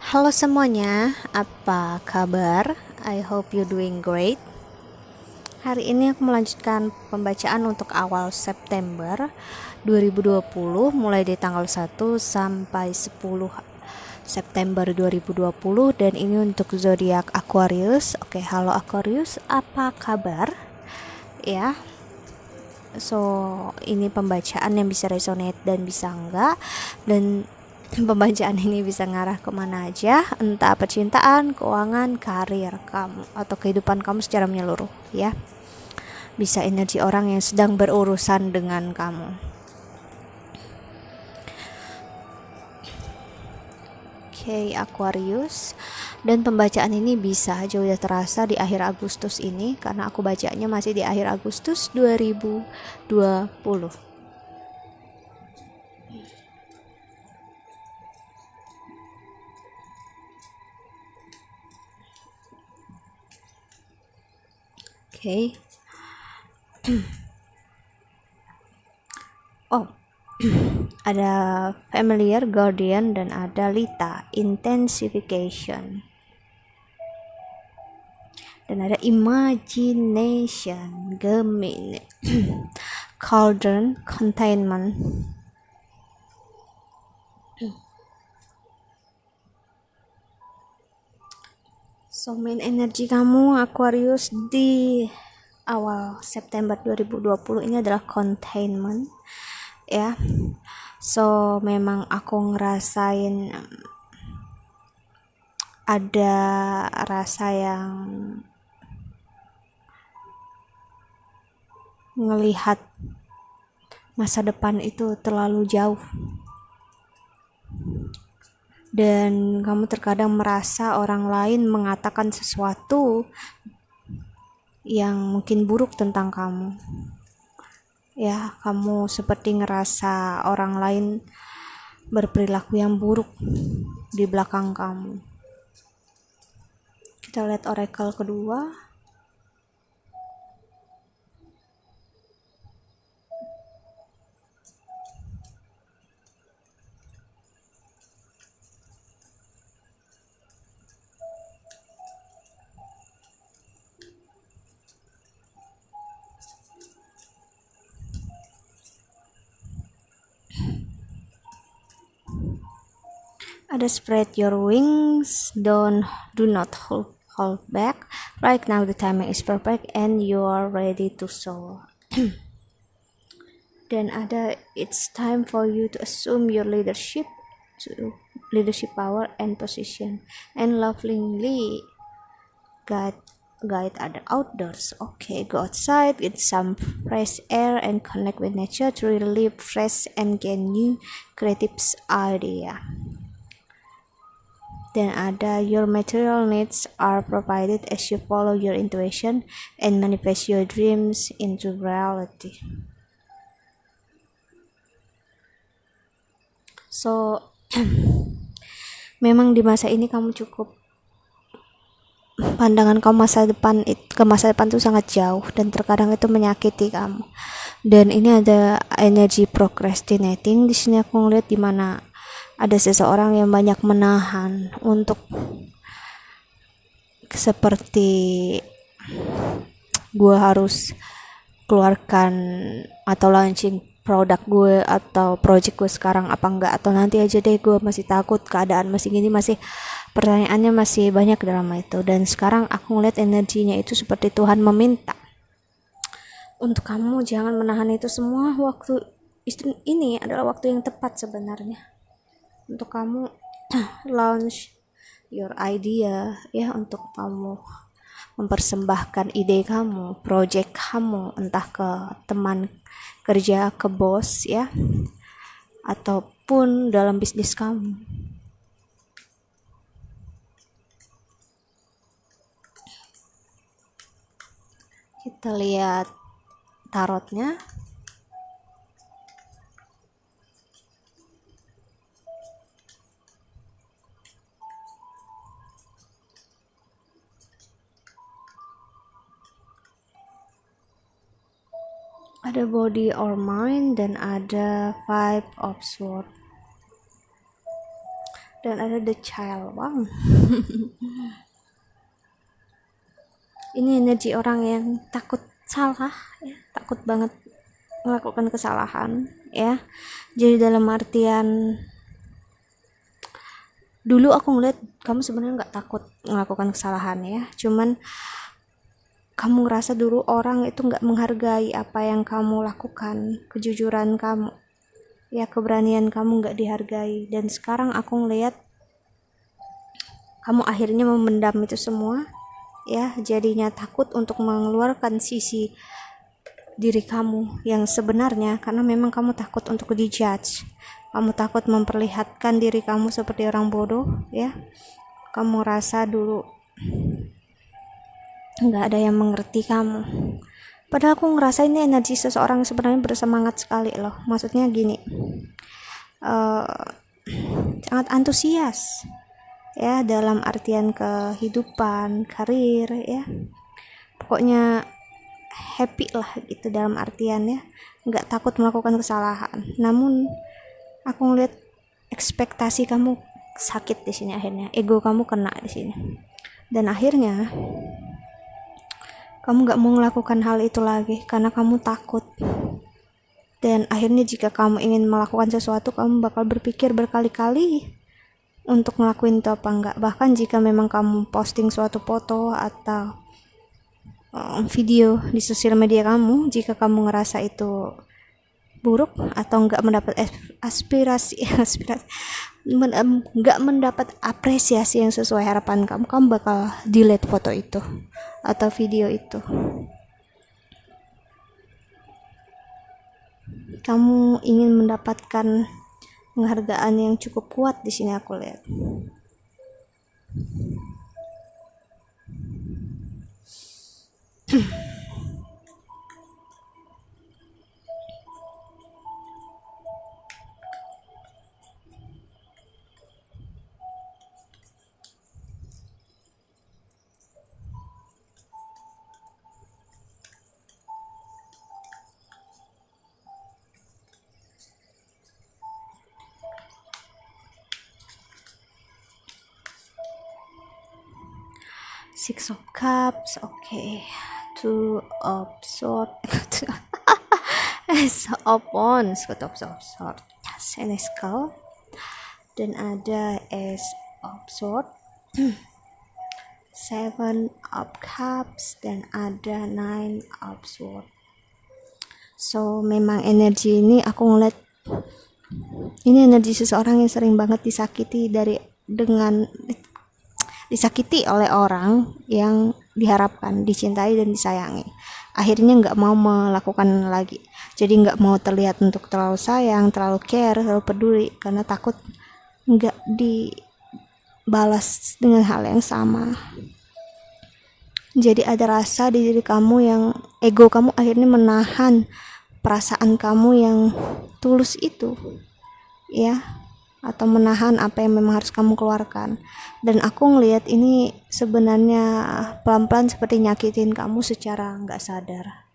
Halo semuanya, apa kabar? I hope you doing great. Hari ini aku melanjutkan pembacaan untuk awal September 2020 mulai dari tanggal 1 sampai 10 September 2020 dan ini untuk zodiak Aquarius. Oke, halo Aquarius, apa kabar? Ya. So, ini pembacaan yang bisa resonate dan bisa enggak, dan pembacaan ini bisa ngarah kemana aja, entah percintaan, keuangan, karir kamu atau kehidupan kamu secara menyeluruh ya. Bisa energi orang yang sedang berurusan dengan kamu. Oke, Aquarius. Dan pembacaan ini bisa aja udah terasa di akhir Agustus ini karena aku bacanya masih di akhir Agustus 2020. Oke. Oh, ada familiar, guardian, dan ada Lita, intensification. Dan ada imagination, Gemini, cauldron, containment. So main energi kamu Aquarius di awal September 2020 ini adalah containment ya. So memang aku ngerasain ada rasa yang ngelihat masa depan itu terlalu jauh, dan kamu terkadang merasa orang lain mengatakan sesuatu yang mungkin buruk tentang kamu ya. Kamu seperti ngerasa orang lain berperilaku yang buruk di belakang kamu. Kita lihat oracle kedua. Ada spread your wings, do not hold back. Right now the timing is perfect and you are ready to soar. Dan ada it's time for you to assume your leadership power and position and lovingly guide other outdoors. Okay, go outside, get some fresh air and connect with nature to relieve stress and gain new creative idea. Dan ada your material needs are provided as you follow your intuition and manifest your dreams into reality. So memang di masa ini kamu cukup, pandangan kamu ke masa depan itu sangat jauh dan terkadang itu menyakiti kamu. Dan ini ada energi procrastinating. Di sini aku ngeliat di mana ada seseorang yang banyak menahan untuk seperti gue harus keluarkan atau launching produk gue atau project gue sekarang apa enggak, atau nanti aja deh, gue masih takut, keadaan masih gini, masih pertanyaannya masih banyak dalam itu. Dan sekarang aku ngeliat energinya itu seperti Tuhan meminta untuk kamu jangan menahan itu semua. Waktu ini adalah waktu yang tepat sebenarnya untuk kamu launch your idea ya, untuk kamu mempersembahkan ide kamu, project kamu, entah ke teman kerja, ke bos ya, ataupun dalam bisnis kamu. Kita lihat tarotnya. Ada body or mind dan ada five of sword. dan ada the child. Wow. Ini energi orang yang takut salah ya, takut banget melakukan kesalahan ya. Jadi dalam artian dulu aku ngeliat kamu sebenarnya nggak takut melakukan kesalahan ya, cuman kamu ngerasa dulu orang itu nggak menghargai apa yang kamu lakukan, kejujuran kamu ya, keberanian kamu nggak dihargai. Dan sekarang aku ngeliat kamu akhirnya memendam itu semua ya, jadinya takut untuk mengeluarkan sisi diri kamu yang sebenarnya, karena memang kamu takut untuk dijudge, kamu takut memperlihatkan diri kamu seperti orang bodoh ya. Kamu rasa dulu nggak ada yang mengerti kamu, padahal aku ngerasa ini energi seseorang sebenarnya bersemangat sekali loh. Maksudnya gini, sangat antusias ya dalam artian kehidupan, karir ya, pokoknya happy lah gitu dalam artian ya, nggak takut melakukan kesalahan. Namun aku ngeliat ekspektasi kamu sakit di sini, akhirnya ego kamu kena di sini, dan akhirnya kamu nggak mau melakukan hal itu lagi karena kamu takut. Dan akhirnya jika kamu ingin melakukan sesuatu, kamu bakal berpikir berkali-kali untuk ngelakuin itu apa enggak. Bahkan jika memang kamu posting suatu foto atau video di sosial media kamu, jika kamu ngerasa itu buruk atau enggak mendapat enggak mendapat apresiasi yang sesuai harapan kamu, kamu bakal delete foto itu atau video itu. Kamu ingin mendapatkan penghargaan yang cukup kuat di sini aku lihat. Six of Cups, okay. Two of Swords, Ace of Wands, God of Swords, Senescal, dan ada Ace of Swords, Seven of Cups, dan ada Nine of Swords. So memang energi ini aku ngeliat ini energi seseorang yang sering banget disakiti disakiti oleh orang yang diharapkan, dicintai dan disayangi. Akhirnya nggak mau melakukan lagi. Jadi nggak mau terlihat untuk terlalu sayang, terlalu care, terlalu peduli, karena takut nggak dibalas dengan hal yang sama. Jadi ada rasa di diri kamu yang ego kamu akhirnya menahan perasaan kamu yang tulus itu, ya, atau menahan apa yang memang harus kamu keluarkan. Dan aku ngelihat ini sebenarnya pelan-pelan seperti nyakitin kamu secara nggak sadar.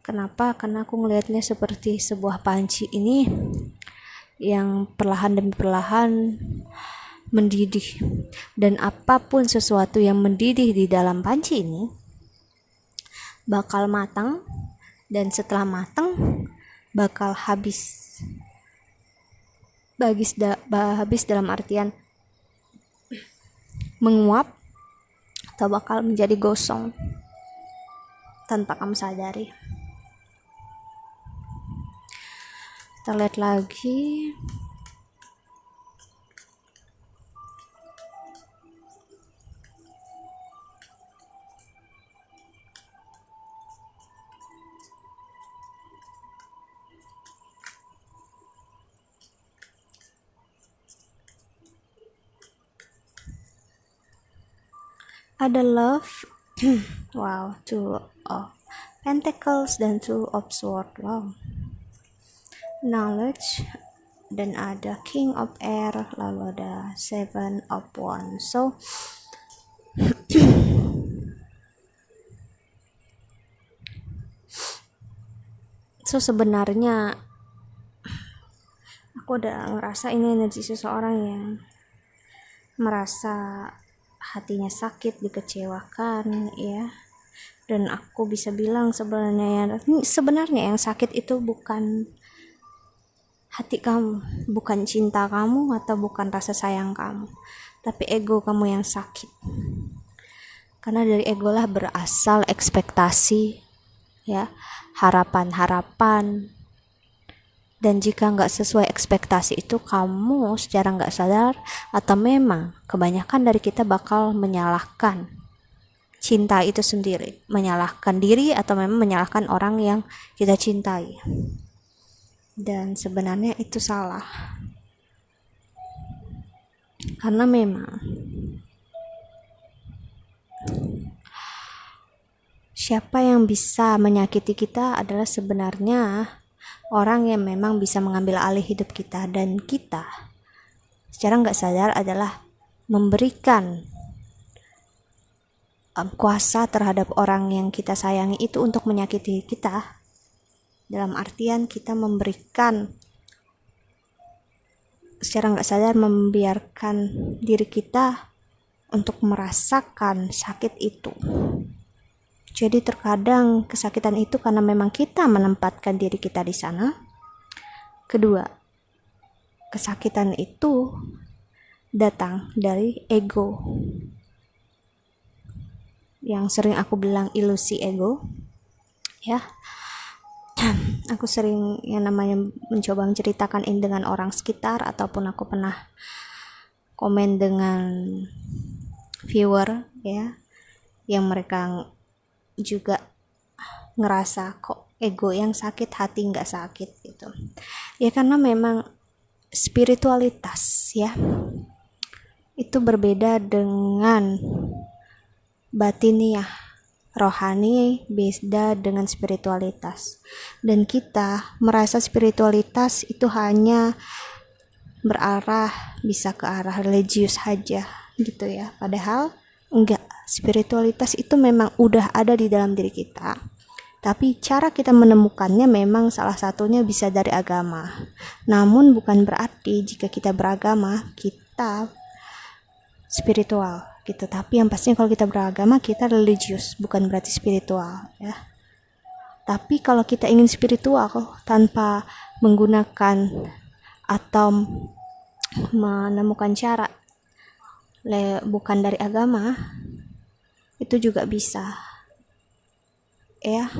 Kenapa? Karena aku ngelihatnya seperti sebuah panci ini yang perlahan demi perlahan mendidih, dan apapun sesuatu yang mendidih di dalam panci ini bakal matang, dan setelah matang bakal habis dalam artian menguap atau bakal menjadi gosong tanpa kamu sadari. Kita lihat lagi. Ada love, wow, two of pentacles dan two of swords, wow, knowledge, dan ada king of air, lalu ada seven of wands. So sebenarnya aku udah ngerasa ini energi seseorang yang merasa hatinya sakit, dikecewakan, ya. Dan aku bisa bilang sebenarnya yang sakit itu bukan hati kamu, bukan cinta kamu atau bukan rasa sayang kamu, tapi ego kamu yang sakit. Karena dari ego lah berasal ekspektasi, ya, harapan-harapan. Dan jika nggak sesuai ekspektasi itu, kamu secara nggak sadar atau memang kebanyakan dari kita bakal menyalahkan cinta itu sendiri, menyalahkan diri atau memang menyalahkan orang yang kita cintai. Dan sebenarnya itu salah. Karena memang siapa yang bisa menyakiti kita adalah sebenarnya orang yang memang bisa mengambil alih hidup kita, dan kita secara nggak sadar adalah memberikan kuasa terhadap orang yang kita sayangi itu untuk menyakiti kita. Dalam artian kita memberikan, secara nggak sadar membiarkan diri kita untuk merasakan sakit itu. Jadi terkadang kesakitan itu karena memang kita menempatkan diri kita di sana. Kedua, kesakitan itu datang dari ego, yang sering aku bilang ilusi ego, ya. Aku sering yang namanya mencoba menceritakan ini dengan orang sekitar, ataupun aku pernah komen dengan viewer, ya, yang mereka juga ngerasa kok ego yang sakit, hati nggak sakit gitu. Ya karena memang spiritualitas, ya, itu berbeda dengan batiniah, rohani beda dengan spiritualitas. Dan kita merasa spiritualitas itu hanya berarah, bisa ke arah religius saja gitu ya. Padahal enggak, spiritualitas itu memang udah ada di dalam diri kita. Tapi cara kita menemukannya memang salah satunya bisa dari agama. Namun bukan berarti jika kita beragama kita spiritual gitu. Tapi yang pastinya kalau kita beragama kita religius, bukan berarti spiritual, ya. Tapi kalau kita ingin spiritual tanpa menggunakan atau menemukan cara bukan dari agama, itu juga bisa, ya.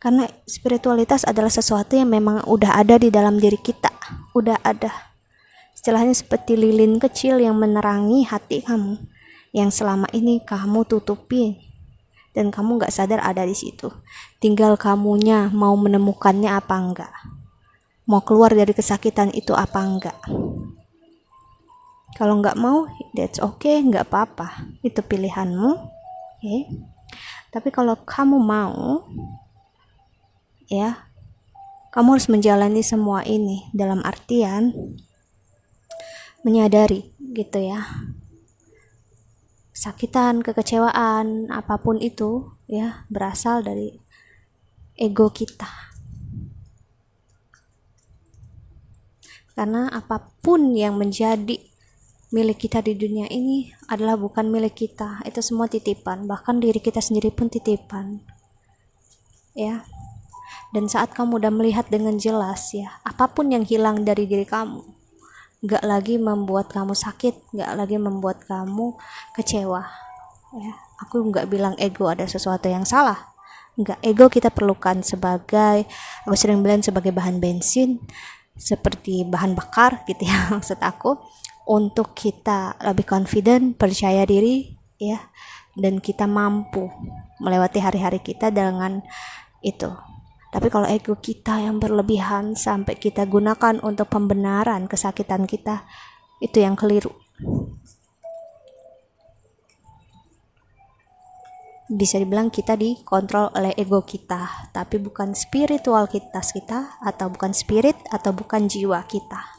Karena spiritualitas adalah sesuatu yang memang udah ada di dalam diri kita, udah ada. Istilahnya seperti lilin kecil yang menerangi hati kamu, yang selama ini kamu tutupi dan kamu gak sadar ada di situ. Tinggal kamunya mau menemukannya apa enggak, mau keluar dari kesakitan itu apa enggak. Kalau nggak mau, that's okay, nggak apa-apa, itu pilihanmu, okay. Tapi kalau kamu mau, ya, kamu harus menjalani semua ini dalam artian menyadari gitu ya, kesakitan, kekecewaan, apapun itu, ya, berasal dari ego kita. Karena apapun yang menjadi milik kita di dunia ini adalah bukan milik kita, itu semua titipan, bahkan diri kita sendiri pun titipan, ya. Dan saat kamu udah melihat dengan jelas, ya, apapun yang hilang dari diri kamu gak lagi membuat kamu sakit, gak lagi membuat kamu kecewa, ya. Aku gak bilang ego ada sesuatu yang salah, enggak. Ego kita perlukan sebagai, aku sering bilang sebagai bahan bensin, seperti bahan bakar gitu ya, maksud aku, untuk kita lebih confident, percaya diri, ya, dan kita mampu melewati hari-hari kita dengan itu. Tapi kalau ego kita yang berlebihan sampai kita gunakan untuk pembenaran kesakitan kita, itu yang keliru. Bisa dibilang kita dikontrol oleh ego kita, tapi bukan spiritualitas kita, atau bukan spirit, atau bukan jiwa kita.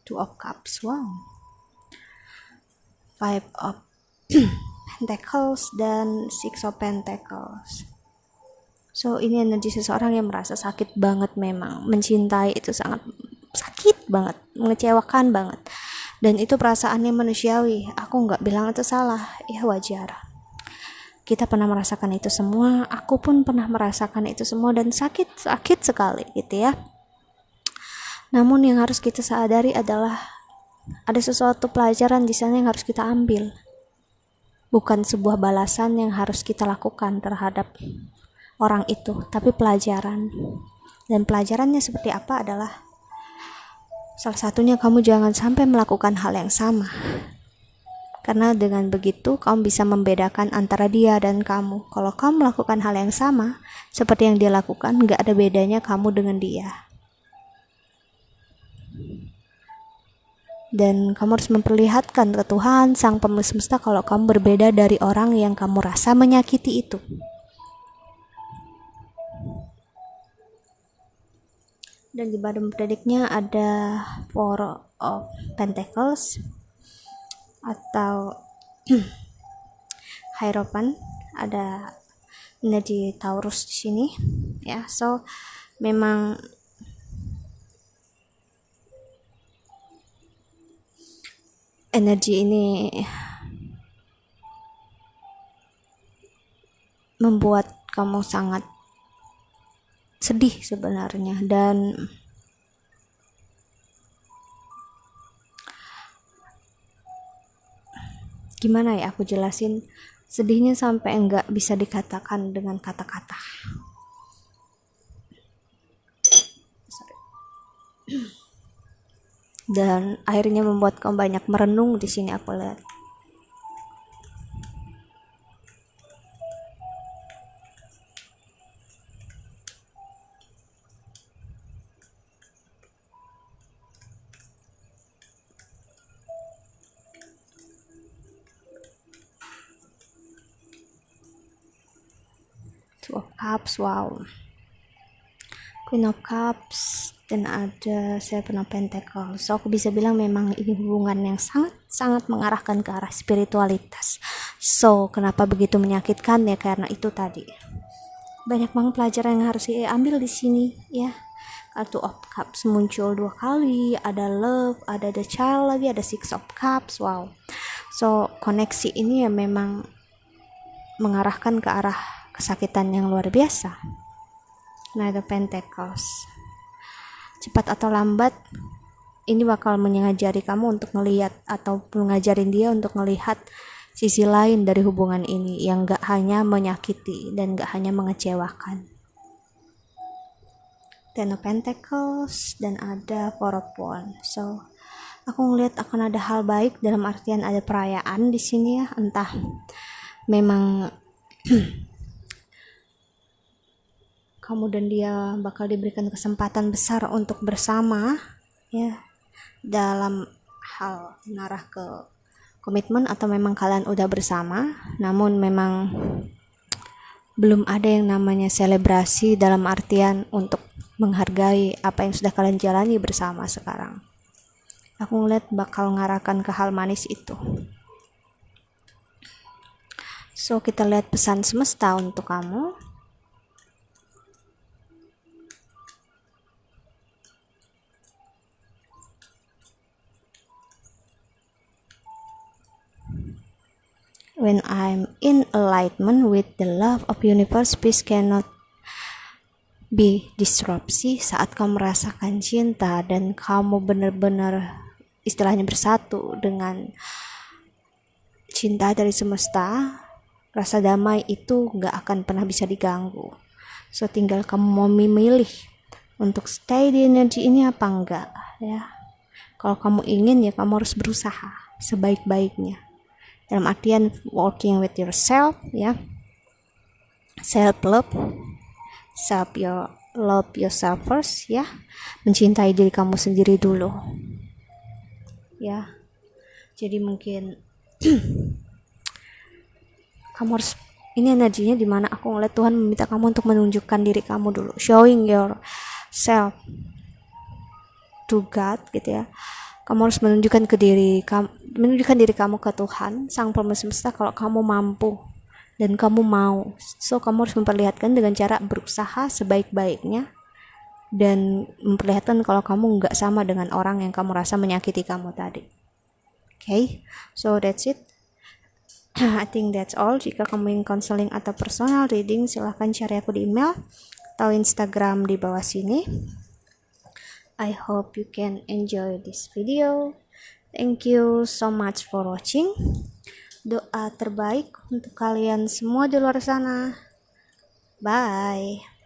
Two of Cups, wow. Five of Pentacles dan Six of Pentacles. So ini energi seseorang yang merasa sakit banget, memang mencintai itu sangat sakit banget, mengecewakan banget, dan itu perasaannya manusiawi. Aku nggak bilang itu salah, ya wajar. Kita pernah merasakan itu semua, aku pun pernah merasakan itu semua, dan sakit sekali gitu ya. Namun yang harus kita sadari adalah ada sesuatu pelajaran di sana yang harus kita ambil, bukan sebuah balasan yang harus kita lakukan terhadap orang itu, tapi pelajaran. Dan pelajarannya seperti apa adalah salah satunya kamu jangan sampai melakukan hal yang sama. Karena dengan begitu kamu bisa membedakan antara dia dan kamu. Kalau kamu melakukan hal yang sama seperti yang dia lakukan, gak ada bedanya kamu dengan dia. Dan kamu harus memperlihatkan ke Tuhan, Sang Pemilik Semesta, kalau kamu berbeda dari orang yang kamu rasa menyakiti itu. Dan di bottom prediknya ada Four of Pentacles atau Hierophant, ada energi Taurus di sini ya. So memang energi ini membuat kamu sangat sedih sebenarnya, dan gimana ya aku jelasin, sedihnya sampai enggak bisa dikatakan dengan kata-kata. Dan akhirnya membuat kamu banyak merenung di sini aku lihat. Two of Cups, wow. Queen of Cups, dan ada Seven of Pentacles. So aku bisa bilang memang ini hubungan yang sangat mengarahkan ke arah spiritualitas. So kenapa begitu menyakitkan ya, karena itu tadi banyak banget pelajaran yang harus diambil di sini ya. Two of Cups muncul 2 kali, ada love, ada the child lagi, ada Six of Cups, wow. So koneksi ini ya memang mengarahkan ke arah kesakitan yang luar biasa. Nah, the Pentacles, cepat atau lambat ini bakal mengajari kamu untuk melihat, atau mengajarin dia untuk melihat sisi lain dari hubungan ini yang gak hanya menyakiti dan gak hanya mengecewakan. Ten of Pentacles, dan ada Four of Wands. So aku ngeliat akan ada hal baik, dalam artian ada perayaan di sini ya, entah memang kamu dan dia bakal diberikan kesempatan besar untuk bersama ya, dalam hal mengarah ke komitmen, atau memang kalian udah bersama namun memang belum ada yang namanya selebrasi, dalam artian untuk menghargai apa yang sudah kalian jalani bersama sekarang. Aku ngeliat bakal ngarahkan ke hal manis itu. So kita lihat pesan semesta untuk kamu. When I'm in alignment with the love of universe, peace cannot be disrupsi. Saat kamu merasakan cinta dan kamu benar-benar istilahnya bersatu dengan cinta dari semesta, rasa damai itu gak akan pernah bisa diganggu. So tinggal kamu mau memilih untuk stay di energi ini apa enggak ya. Kalau kamu ingin ya kamu harus berusaha sebaik-baiknya, dalam artian working with yourself ya, self love yourself first ya, mencintai diri kamu sendiri dulu ya. Jadi mungkin kamu harus, ini energinya dimana aku ngeliat Tuhan meminta kamu untuk menunjukkan diri kamu dulu, showing yourself to God gitu ya. Kamu harus menunjukkan diri kamu ke Tuhan, Sang Pemilik Semesta, kalau kamu mampu dan kamu mau. So kamu harus memperlihatkan dengan cara berusaha sebaik-baiknya dan memperlihatkan kalau kamu nggak sama dengan orang yang kamu rasa menyakiti kamu tadi. Okay, so that's it. I think that's all. Jika kamu ingin counseling atau personal reading, silahkan cari aku di email atau Instagram di bawah sini. I hope you can enjoy this video. Thank you so much for watching. Doa terbaik untuk kalian semua di luar sana. Bye.